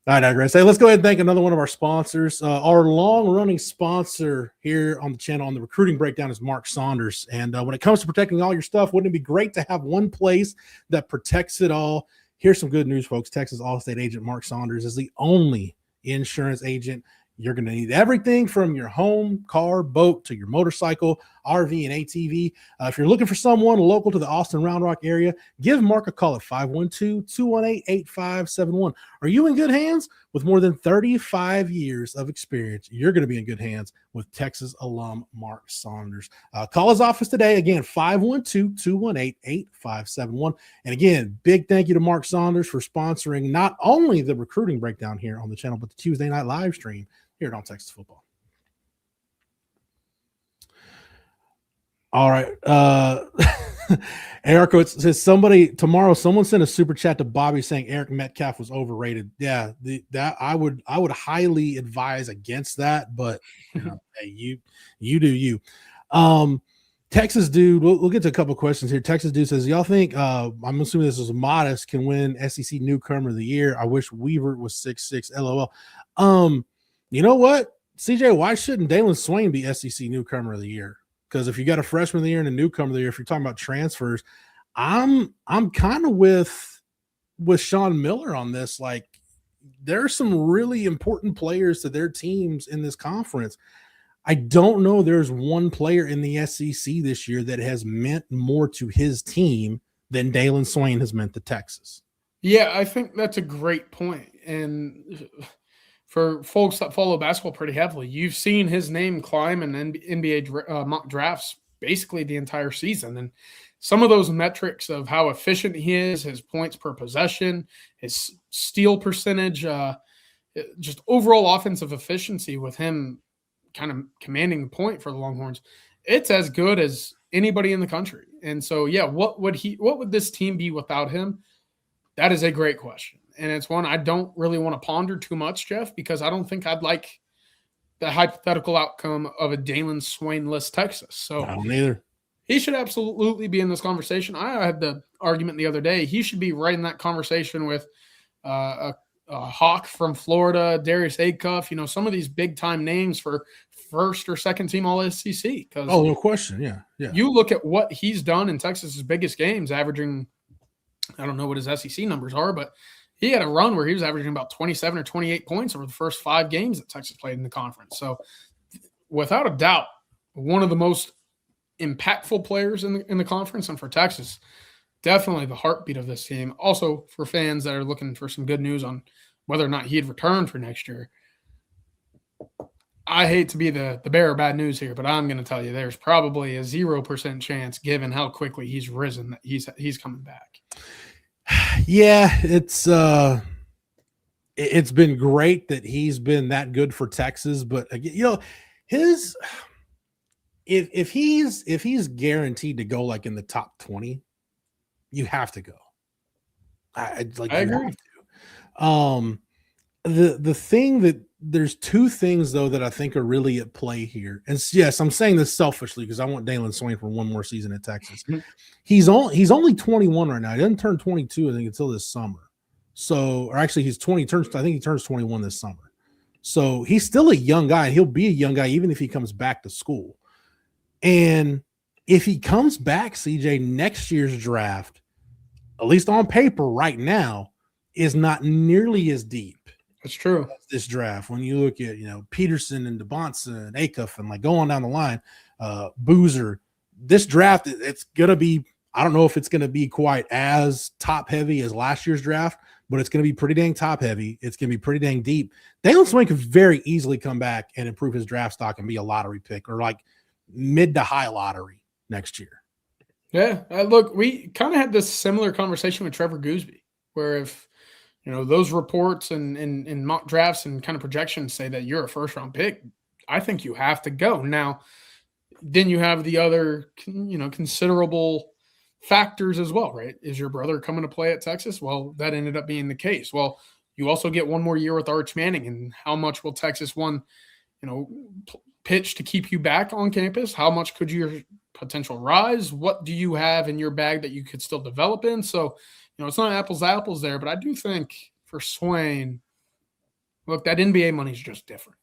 I digress. Hey, let's go ahead and thank another one of our sponsors. Our long-running sponsor here on the channel on the recruiting breakdown is Mark Saunders. And when it comes to protecting all your stuff, wouldn't it be great to have one place that protects it all? Here's some good news, folks. Texas Allstate agent Mark Saunders is the only insurance agent. You're going to need everything from your home, car, boat, to your motorcycle, RV, and ATV. If you're looking for someone local to the Austin Round Rock area, give Mark a call at 512-218-8571. Are you in good hands? With more than 35 years of experience, you're going to be in good hands with Texas alum Mark Saunders. Call his office today. Again, 512-218-8571. And again, big thank you to Mark Saunders for sponsoring not only the recruiting breakdown here on the channel, but the Tuesday night live stream here on Texas Football. All right. Eric says someone sent a super chat to Bobby saying Eric Metcalf was overrated. Yeah, that I would highly advise against that, but hey, you do you. Texas dude, we'll get to a couple of questions here. Texas dude says, y'all think I'm assuming this is modest can win SEC newcomer of the year. I wish Weaver was 6'6", LOL. You know what, CJ, why shouldn't Dalen Swain be SEC newcomer of the year? Because if you got a freshman of the year and a newcomer of the year, if you're talking about transfers, I'm kind of with Sean Miller on this. Like, there are some really important players to their teams in this conference. I don't know there's one player in the SEC this year that has meant more to his team than Dalen Swain has meant to Texas. Yeah, I think that's a great point. And for folks that follow basketball pretty heavily, you've seen his name climb in NBA mock drafts basically the entire season. And some of those metrics of how efficient he is, his points per possession, his steal percentage, just overall offensive efficiency with him kind of commanding the point for the Longhorns, it's as good as anybody in the country. And so, yeah, what would this team be without him? That is a great question. And it's one I don't really want to ponder too much, Jeff, because I don't think I'd like the hypothetical outcome of a Dalen Swain-less Texas. So I don't either. He should absolutely be in this conversation. I had the argument the other day. He should be right in that conversation with a Hawk from Florida, Darius Acuff, some of these big-time names for first or second team All-SEC. Oh, no question. Yeah. You look at what he's done in Texas's biggest games, averaging, I don't know what his SEC numbers are, but he had a run where he was averaging about 27 or 28 points over the first 5 games that Texas played in the conference. So without a doubt, one of the most impactful players in the conference, and for Texas, definitely the heartbeat of this team. Also for fans that are looking for some good news on whether or not he'd return for next year. I hate to be the bearer of bad news here, but I'm going to tell you there's probably a 0% chance, given how quickly he's risen, that he's coming back. Yeah, it's it's been great that he's been that good for Texas. But again, if he's guaranteed to go like in the top 20, you have to go. I agree. The thing that there's two things though that I think are really at play here. And yes, I'm saying this selfishly because I want Dalen Swain for one more season at Texas. He's only 21 right now. He doesn't turn 22, I think, until this summer. So, or actually he's 20, I think he turns 21 this summer. So he's still a young guy, and he'll be a young guy even if he comes back to school. And if he comes back, CJ, next year's draft, at least on paper right now, is not nearly as deep. That's true. This draft, when you look at, Peterson and DeBonsa and Acuff and like go on down the line, Boozer, this draft, it's going to be, I don't know if it's going to be quite as top heavy as last year's draft, but it's going to be pretty dang top heavy. It's going to be pretty dang deep. Dalen Swain could very easily come back and improve his draft stock and be a lottery pick or like mid to high lottery next year. Yeah. Look, we kind of had this similar conversation with Trevor Gooseby, where if, those reports and mock drafts and kind of projections say that you're a first-round pick, I think you have to go. Now, then you have the other, considerable factors as well, right? Is your brother coming to play at Texas? Well, that ended up being the case. Well, you also get one more year with Arch Manning, and how much will Texas pitch to keep you back on campus? How much could your potential rise? What do you have in your bag that you could still develop in? So, it's not apples to apples there, but I do think for Swain, look, that NBA money is just different.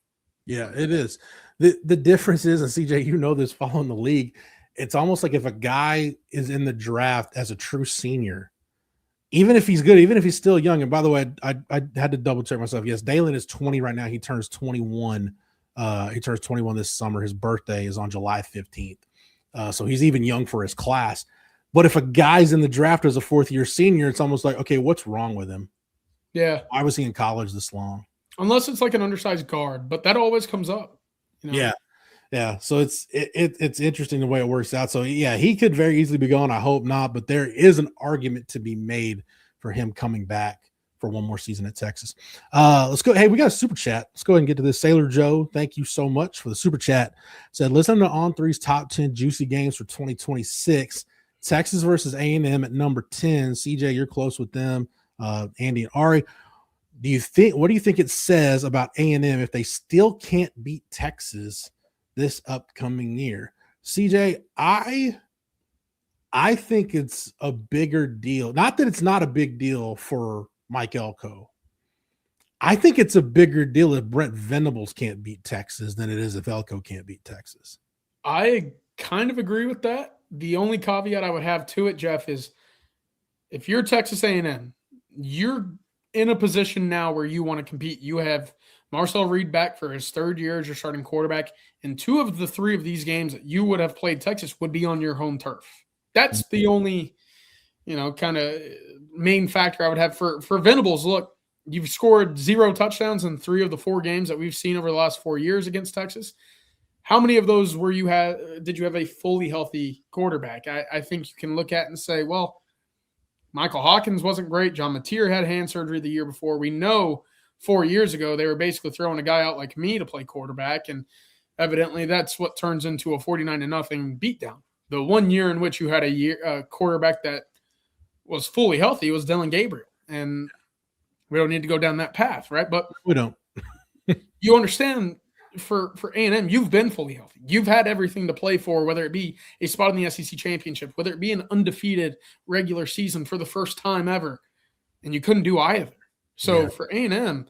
Yeah, it is. The difference is, and CJ, this following the league, it's almost like if a guy is in the draft as a true senior, even if he's good, even if he's still young. And by the way, I had to double check myself. Yes, Dalen is 20 right now. He turns 21. He turns 21 this summer. His birthday is on July 15th. So he's even young for his class. But if a guy's in the draft as a fourth-year senior, it's almost like, okay, what's wrong with him? Yeah. Why was he in college this long? Unless it's like an undersized guard, but that always comes up. Yeah. So it's interesting the way it works out. So, yeah, he could very easily be gone. I hope not. But there is an argument to be made for him coming back for one more season at Texas. Let's go. Hey, we got a super chat. Let's go ahead and get to this. Sailor Joe, thank you so much for the super chat. Said, listen to On3's top 10 juicy games for 2026. Texas versus A&M at number 10. CJ, you're close with them. Andy and Ari. What do you think it says about A&M if they still can't beat Texas this upcoming year? CJ, I think it's a bigger deal. Not that it's not a big deal for Mike Elko. I think it's a bigger deal if Brent Venables can't beat Texas than it is if Elko can't beat Texas. I kind of agree with that. The only caveat I would have to it, Jeff, is if you're Texas A&M, you're in a position now where you want to compete. You have Marcel Reed back for his third year as your starting quarterback, and 2 of the 3 of these games that you would have played Texas would be on your home turf. That's the only, kind of main factor I would have for Venables. Look, you've scored 0 touchdowns in 3 of the 4 games that we've seen over the last 4 years against Texas. How many of those did you have a fully healthy quarterback? I think you can look at and say, well, Michael Hawkins wasn't great. John Mateer had hand surgery the year before. We know 4 years ago they were basically throwing a guy out like me to play quarterback, and evidently that's what turns into a 49-0 beatdown. The 1 year in which you had a quarterback that was fully healthy was Dylan Gabriel, and we don't need to go down that path, right? But we don't. You understand, for A&M, you've been fully healthy. You've had everything to play for, whether it be a spot in the SEC championship, whether it be an undefeated regular season for the first time ever, and you couldn't do either. So for A&M,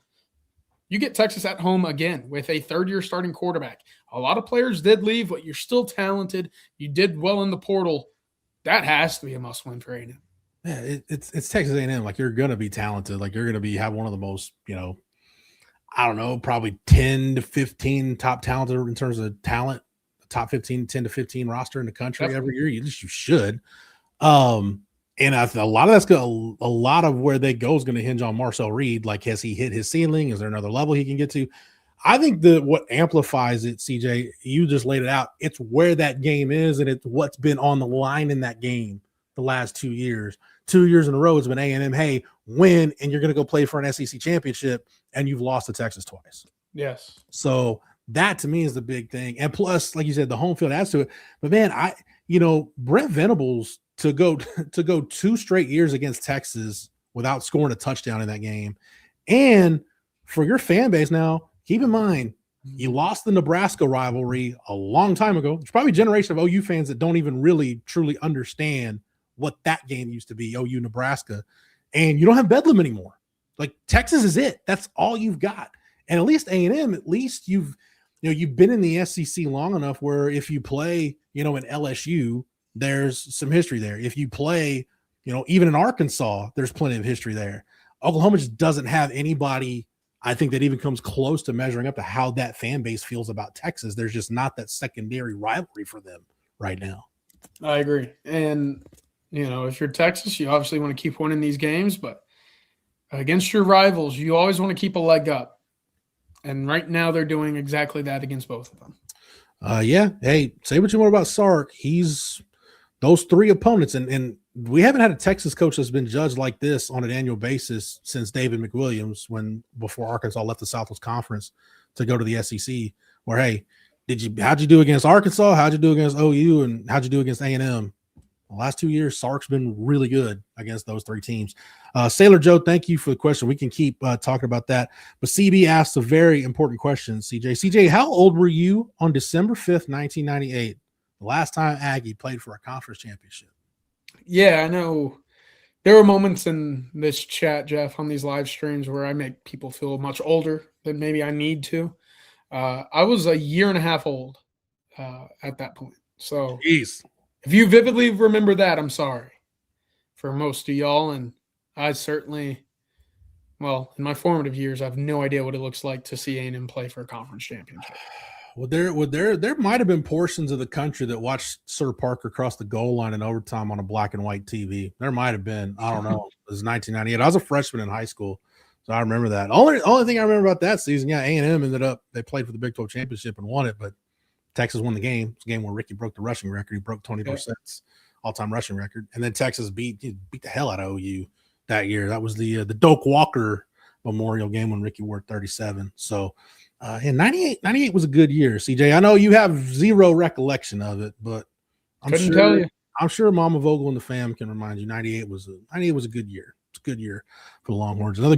you get Texas at home again with a third-year starting quarterback. A lot of players did leave, but you're still talented. You did well in the portal. That has to be a must-win for A&M. Yeah, it's Texas A&M. Like, you're going to be talented. Like, you're going to have one of the most, I don't know, probably 10 to 15 top talented in terms of talent, top 10 to 15 roster in the country every year. You should. And a lot of a lot of where they go is going to hinge on Marcel Reed. Like, has he hit his ceiling? Is there another level he can get to? I think what amplifies it, CJ, you just laid it out. It's where that game is, and it's what's been on the line in that game the last 2 years. 2 years in a row, it's been A&M, hey, win, and you're going to go play for an SEC championship, and you've lost to Texas twice. Yes. So that to me is the big thing. And plus, like you said, the home field adds to it. But man, Brent Venables to go 2 straight years against Texas without scoring a touchdown in that game. And for your fan base now, keep in mind, you lost the Nebraska rivalry a long time ago. There's probably a generation of OU fans that don't even really truly understand what that game used to be, OU Nebraska. And you don't have Bedlam anymore. Like, Texas is it. That's all you've got. And at least A&M, at least you've been in the SEC long enough where if you play, in LSU, there's some history there. If you play, even in Arkansas, there's plenty of history there. Oklahoma just doesn't have anybody, I think, that even comes close to measuring up to how that fan base feels about Texas. There's just not that secondary rivalry for them right now. I agree. And, if you're Texas, you obviously want to keep winning these games, but against your rivals, you always want to keep a leg up. And right now they're doing exactly that against both of them. Yeah. Hey, say what you want about Sark. He's those 3 opponents. And we haven't had a Texas coach that's been judged like this on an annual basis since David McWilliams, before Arkansas left the Southwest Conference to go to the SEC, where, hey, how'd you do against Arkansas? How'd you do against OU? And how'd you do against A&M? The last 2 years, Sark's been really good against those 3 teams. Sailor Joe, thank you for the question. We can keep talking about that. But CB asked a very important question, CJ. CJ, how old were you on December 5th, 1998, the last time Aggie played for a conference championship? Yeah, I know. There were moments in this chat, Jeff, on these live streams where I make people feel much older than maybe I need to. I was a year and a half old at that point. So Jeez. If you vividly remember that, I'm sorry for most of y'all. And I certainly, in my formative years, I have no idea what it looks like to see A&M play for a conference championship. Well, there might have been portions of the country that watched Sir Parker cross the goal line in overtime on a black and white TV. There might have been. I don't know. It was 1998. I was a freshman in high school, so I remember that. Only thing I remember about that season, A&M they played for the Big 12 championship and won it, but Texas won the game. It's a game where Ricky broke the rushing record. He broke Tony Dorsett's all-time rushing record, and then Texas beat the hell out of OU that year. That was the Doak Walker Memorial game when Ricky wore 37. So, 98 was a good year, CJ. I know you have zero recollection of it, but I'm sure Mama Vogel and the fam can remind you 98 was a good year. It's a good year for the Longhorns. Another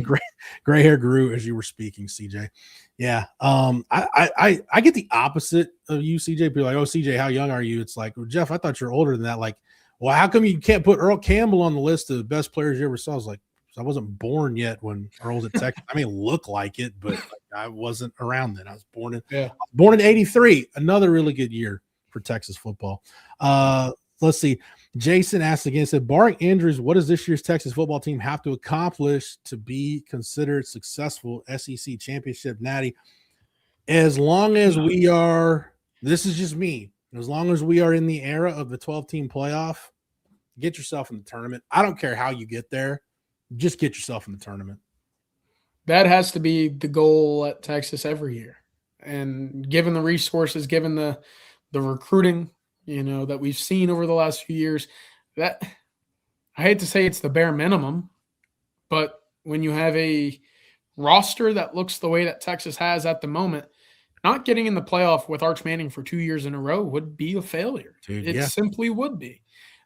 gray hair grew as you were speaking, CJ. Yeah. I get the opposite of you, CJ. People are like, oh, CJ, how young are you? It's like, well, Jeff, I thought you're older than that. Like, well, how come you can't put Earl Campbell on the list of the best players you ever saw? I was like, I wasn't born yet when Earl was at Texas. I mean, look like it, but I wasn't around then. I was born in 83. Another really good year for Texas football. Let's see. Jason asked again, said, barring injuries, what does this year's Texas football team have to accomplish to be considered successful SEC championship natty? As long as we are, this is just me, as long as we are in the era of the 12-team playoff, get yourself in the tournament. I don't care how you get there. Just get yourself in the tournament. That has to be the goal at Texas every year. And given the resources, given the recruiting, that we've seen over the last few years, that I hate to say it's the bare minimum, but when you have a roster that looks the way that Texas has at the moment, not getting in the playoff with Arch Manning for 2 years in a row would be a failure. It simply would be.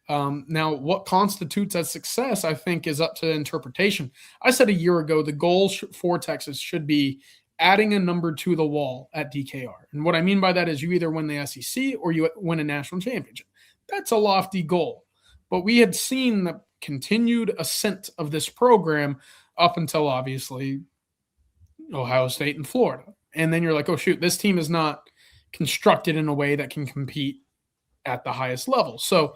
Now, what constitutes as success, I think, is up to interpretation. I said a year ago the goal for Texas should be adding a number to the wall at DKR. And what I mean by that is you either win the SEC or you win a national championship. That's a lofty goal. But we had seen the continued ascent of this program up until, obviously, Ohio State and Florida. And then you're like, oh, shoot, this team is not constructed in a way that can compete at the highest level. So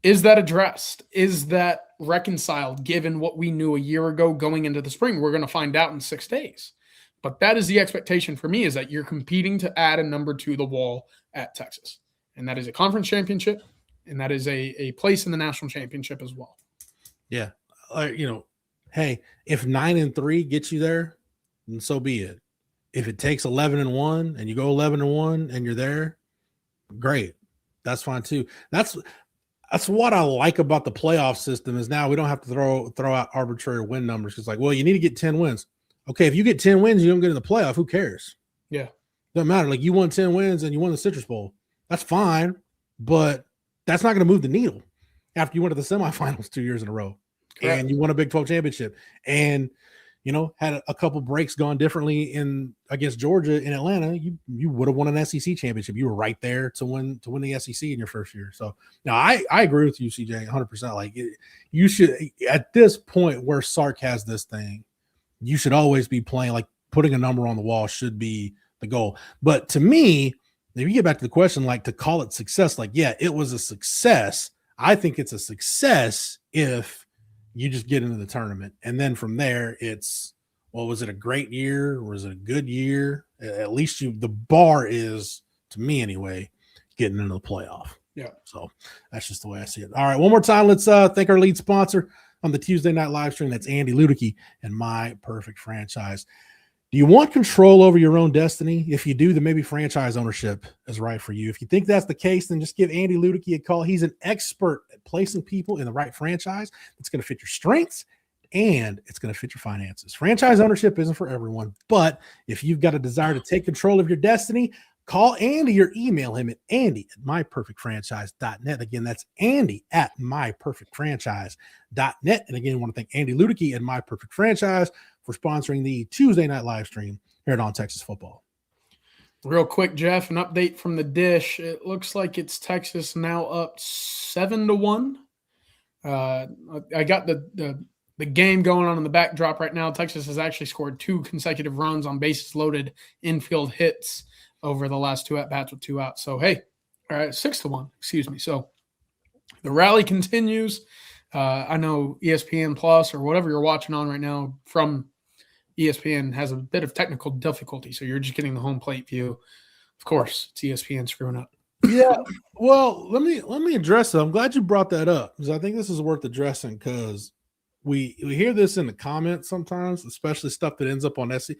is that addressed? Is that reconciled given what we knew a year ago going into the spring? We're going to find out in 6 days. But that is the expectation for me, is that you're competing to add a number to the wall at Texas. And that is a conference championship, and that is a place in the national championship as well. Yeah. Hey, if 9-3 gets you there, then so be it. If it takes 11-1 and you go 11-1 and you're there, great. That's fine too. That's what I like about the playoff system is now we don't have to throw out arbitrary win numbers. It's like, well, you need to get 10 wins. Okay, if you get 10 wins, you don't get in the playoff. Who cares? Yeah. Doesn't matter. Like you won 10 wins and you won the Citrus Bowl. That's fine, but that's not going to move the needle after you went to the semifinals 2 years in a row. Correct. And you won a Big 12 championship. And had a couple breaks gone differently against Georgia in Atlanta, you would have won an SEC championship. You were right there to win the SEC in your first year. So now I agree with you, CJ, 100%. Like you should, at this point where Sark has this thing, you should always be playing, like putting a number on the wall should be the goal. But to me, if you get back to the question, like to call it success, like, yeah, it was a success. I think it's a success if you just get into the tournament. And then from there, it's, well, was it a great year? Or was it a good year? At least the bar is, to me anyway, getting into the playoff. Yeah. So that's just the way I see it. All right. One more time. Let's thank our lead sponsor on the Tuesday night live stream. That's Andy Ludicky and My Perfect Franchise. Do you want control over your own destiny? If you do, then maybe franchise ownership is right for you. If you think that's the case, then just give Andy Ludicky a call. He's an expert at placing people in the right franchise that's going to fit your strengths and it's going to fit your finances. Franchise ownership isn't for everyone, but if you've got a desire to take control of your destiny, call Andy or email him at andy@myperfectfranchise.net. Again, that's andy@myperfectfranchise.net. And again, I want to thank Andy Ludicky and My Perfect Franchise for sponsoring the Tuesday night live stream here at On Texas Football. Real quick, Jeff, an update from the dish. It looks like it's Texas now up 7-1. I got the game going on in the backdrop right now. Texas has actually scored 2 consecutive runs on bases loaded infield hits over the last 2 at-bats with 2 outs. So, hey, all right, 6-1, excuse me. So the rally continues. I know ESPN Plus or whatever you're watching on right now from ESPN has a bit of technical difficulty, so you're just getting the home plate view. Of course, it's ESPN screwing up. Yeah, well, let me address it. I'm glad you brought that up because I think this is worth addressing because we hear this in the comments sometimes, especially stuff that ends up on SC.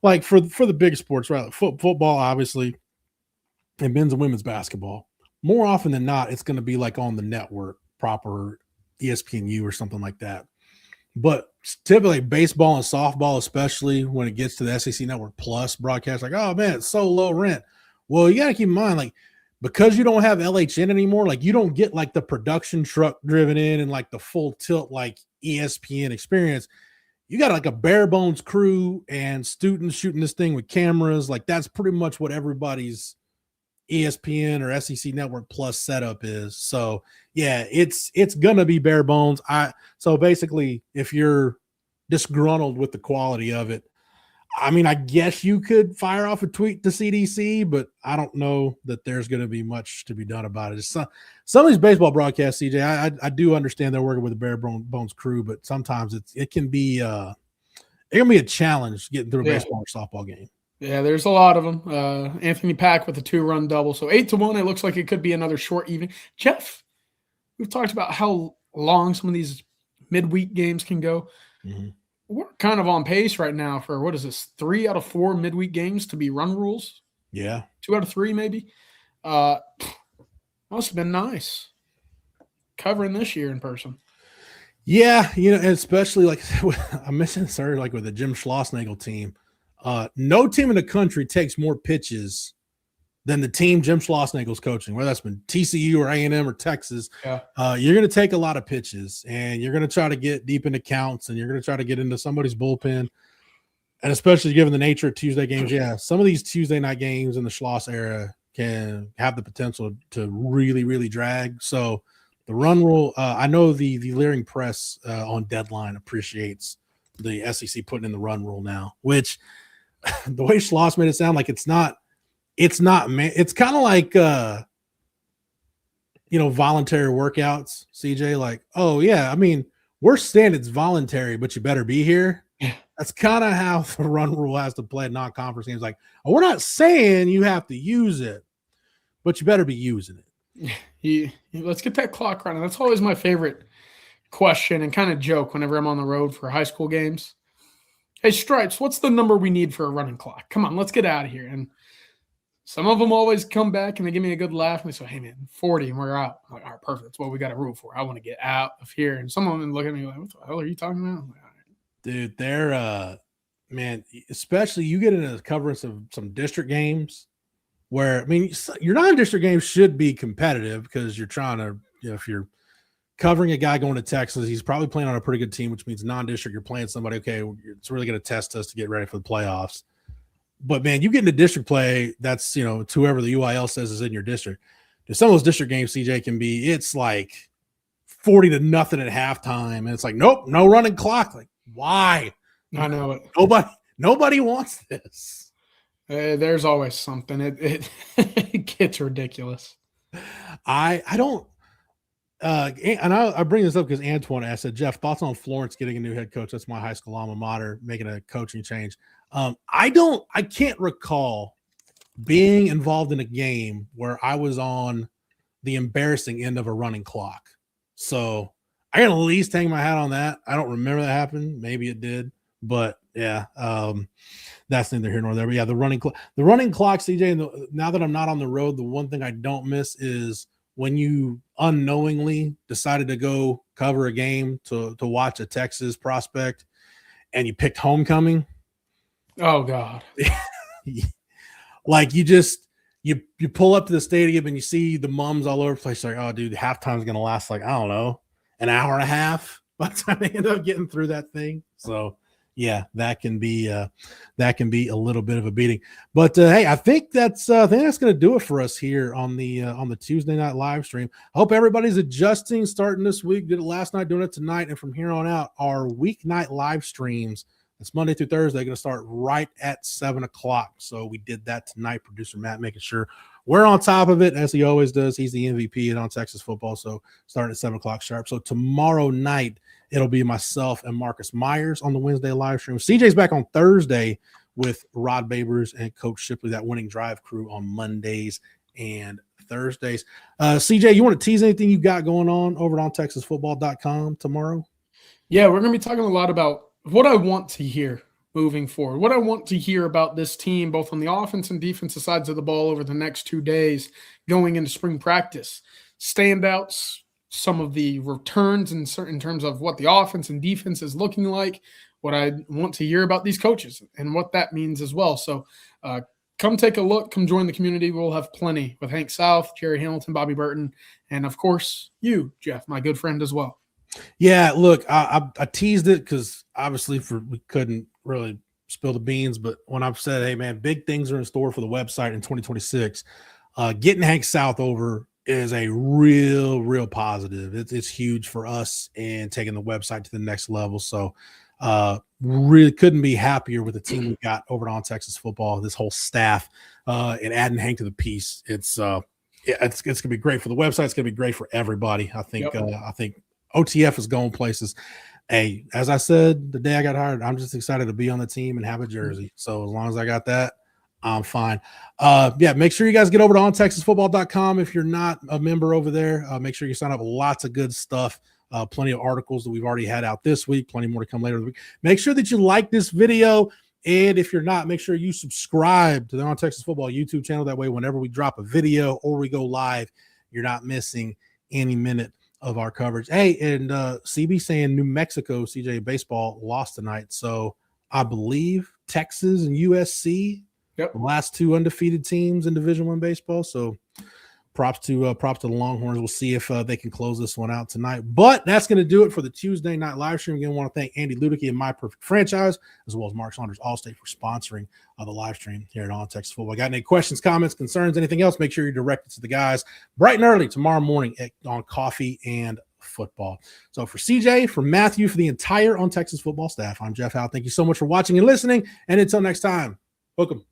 Like for the big sports, right? Like football, obviously, and men's and women's basketball. More often than not, it's going to be like on the network, proper ESPNU or something like that. But typically baseball and softball, especially when it gets to the SEC Network Plus broadcast, like, oh man, it's so low rent. Well, you got to keep in mind, like, because you don't have LHN anymore, like you don't get like the production truck driven in and like the full tilt, like ESPN experience. You got like a bare bones crew and students shooting this thing with cameras. Like that's pretty much what everybody's ESPN or SEC Network Plus setup is. So yeah, it's gonna be bare bones. So basically, if you're disgruntled with the quality of it, I mean, I guess you could fire off a tweet to CDC, but I don't know that there's going to be much to be done about it. It's some of these baseball broadcasts, CJ, I do understand they're working with a bare bones crew, but sometimes it can be a challenge getting through a baseball or softball game. Yeah, there's a lot of them. Anthony Pack with a 2-run double. So 8-1, it looks like it could be another short evening. Jeff, we've talked about how long some of these midweek games can go. Mm-hmm. We're kind of on pace right now for, what is this, 3 out of 4 midweek games to be run rules? Yeah. 2 out of 3 maybe. Must have been nice covering this year in person. Yeah, especially like I mentioned this earlier, like with the Jim Schlossnagle team. No team in the country takes more pitches than the team Jim Schlossnagle's coaching, whether that's been TCU or A&M or Texas. Yeah. You're going to take a lot of pitches, and you're going to try to get deep into counts, and you're going to try to get into somebody's bullpen. And especially given the nature of Tuesday games, yeah, some of these Tuesday night games in the Schloss era can have the potential to really, really drag. So the run rule, I know the Leering Press on Deadline appreciates the SEC putting in the run rule now, which the way Schloss made it sound like it's not, man. It's kind of like, voluntary workouts, CJ. Like, oh, yeah, I mean, we're saying it's voluntary, but you better be here. Yeah. That's kind of how the run rule has to play at non-conference games. Like, oh, we're not saying you have to use it, but you better be using it. Let's get that clock running. That's always my favorite question and kind of joke whenever I'm on the road for high school games. Hey, Stripes, what's the number we need for a running clock? Come on, let's get out of here. And Some of them always come back and they give me a good laugh and they say, "Hey man, 40 and we're out." I'm like, "All right, perfect. That's what we got to root for. I want to get out of here." And some of them look at me like, "What the hell are you talking about?" I'm like, all right. Dude, they're man, especially you get into covering some district games where, I mean, your non-district games should be competitive because you're trying to, if you're covering a guy going to Texas, he's probably playing on a pretty good team, which means non-district, you're playing somebody, okay, it's really going to test us to get ready for the playoffs. But man, you get into district play, that's, it's whoever the UIL says is in your district. Some of those district games, CJ, can be, it's like 40-0 at halftime. And it's like, nope, no running clock. Like, why? I know it. Nobody wants this. There's always something. It gets ridiculous. I don't. And I bring this up because Antoine asked, said, Jeff, thoughts on Florence getting a new head coach? That's my high school alma mater, making a coaching change. I can't recall being involved in a game where I was on the embarrassing end of a running clock. So I can at least hang my hat on that. I don't remember that happened. Maybe it did, but yeah, that's neither here nor there. But yeah, the running clock, CJ. And now that I'm not on the road, the one thing I don't miss is when you unknowingly decided to go cover a game to watch a Texas prospect and you picked homecoming. Oh God. Like you pull up to the stadium and you see the mums all over the place. Like, oh dude, halftime's going to last like, I don't know, an hour and a half by the time they end up getting through that thing. So yeah, that can be a little bit of a beating. But hey, I think that's going to do it for us here on the Tuesday night live stream. I hope everybody's adjusting starting this week. Did it last night, doing it tonight, and from here on out, our weeknight live streams. It's Monday through Thursday, going to start right at 7:00. So we did that tonight. Producer Matt making sure we're on top of it, as he always does. He's the MVP on Texas football. So starting at 7:00 sharp. So tomorrow night, it'll be myself and Marcus Myers on the Wednesday live stream. CJ's back on Thursday with Rod Babers and Coach Shipley, that winning drive crew, on Mondays and Thursdays. CJ, you want to tease anything you got going on over on TexasFootball.com tomorrow? Yeah, we're going to be talking a lot about what I want to hear moving forward, what I want to hear about this team, both on the offense and defensive sides of the ball over the next 2 days going into spring practice. Standouts, some of the returns in certain terms of what the offense and defense is looking like, what I want to hear about these coaches and what that means as well. So come take a look, come join the community. We'll have plenty with Hank South, Jerry Hamilton, Bobby Burton, and of course you, Jeff, my good friend as well. Yeah, look, I teased it because obviously we couldn't really spill the beans, but when I've said, hey man, big things are in store for the website in 2026, getting Hank South over is a real positive. It's huge for us and taking the website to the next level. So really couldn't be happier with the team we got over on Texas football, this whole staff, and adding Hank to the piece. It's gonna be great for the website. It's gonna be great for everybody. I think I think OTF is going places. Hey, as I said the day I got hired, I'm just excited to be on the team and have a jersey. So as long as I got that, I'm fine. Yeah, make sure you guys get over to ontexasfootball.com if you're not a member over there. Make sure you sign up. Lots of good stuff. Plenty of articles that we've already had out this week. Plenty more to come later in the week. Make sure that you like this video. And if you're not, make sure you subscribe to the On Texas Football YouTube channel. That way, whenever we drop a video or we go live, you're not missing any minute of our coverage. Hey, and CB saying New Mexico CJ baseball lost tonight. So I believe Texas and USC, the last two undefeated teams in Division I baseball. So props to the Longhorns. We'll see if they can close this one out tonight. But that's going to do it for the Tuesday night live stream. Again, I want to thank Andy Ludicky and My Perfect Franchise, as well as Mark Saunders Allstate, for sponsoring the live stream here at On Texas Football. Got any questions, comments, concerns, anything else? Make sure you direct it to the guys bright and early tomorrow morning on Coffee and Football. So for CJ, for Matthew, for the entire On Texas Football staff, I'm Jeff Howe. Thank you so much for watching and listening. And until next time, hook 'em.